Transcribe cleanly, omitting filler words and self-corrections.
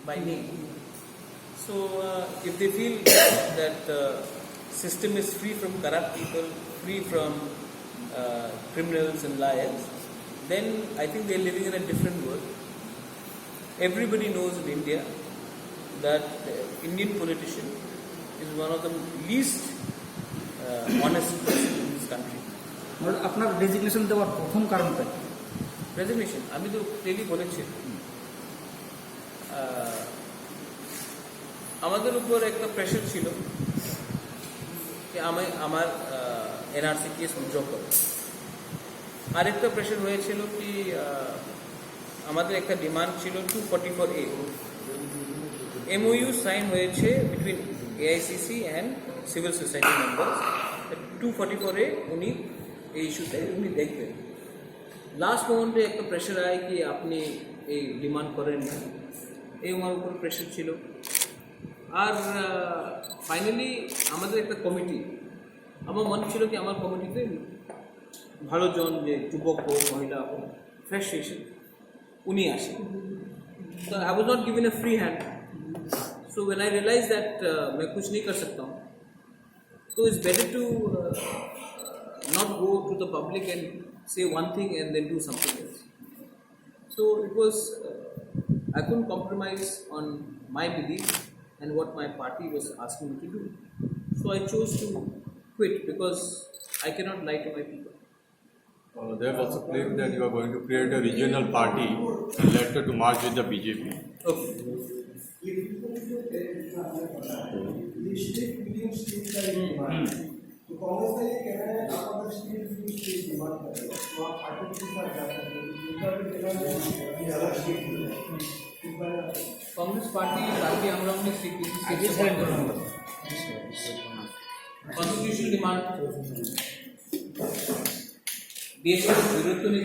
by name. So if they feel that the system is free from corrupt people, free from criminals and liars, then I think they're living in a different world. Everybody knows in India that the Indian politician is one of the least honest person in this country. আপনার resignation দেওয়ার প্রথম কারণটা কি? Resignation, আমি তো clearly বলেছি, আমাদের উপর একটা প্রেশার ছিল যে আমার এনআরসি কেস উইথড্র করো। আরেকটা প্রেশার হয়েছিল কি আমাদের একটা ডিমান্ড ছিল 244A। MOU সাইন হয়েছে between AICC and civil society members. 244A উনি এই ইস্যুতে উনি দেখবেন। লাস্ট মোমেন্টে একটা প্রেশার আয় কি আপনি এই ডিমান্ড করেন না, এই আমার উপর প্রেশার ছিল। আর ফাইনালি আমাদের একটা কমিটি, আমার মনে ছিল কি আমার কমিটিতে ভালো জন যে যুবক হোক মহিলা হোক ফ্রেশ এসে উনি আসে। তো I was not given a free hand. So when I realize that मैं कुछ नहीं कर सकता हूँ, तो it's better to not go to the public and say one thing and then do something else. So it was I couldn't compromise on my belief and what my party was asking me to do. So I chose to quit because I cannot lie to my people. They have also claimed that you are going to create a regional party and later to merge with the BJP. Okay. तो कांग्रेस का ये कहना है आप अगर state free state demand करें तो आप पार्टी के साथ जा सकते हैं, उनका भी कहना है ये अलग स्टेट है। कांग्रेस पार्टी पार्टी আমরা অনেক কনস্টিটিউশন ডিমান্ড দিয়েছে, বিরোধ তো নেই।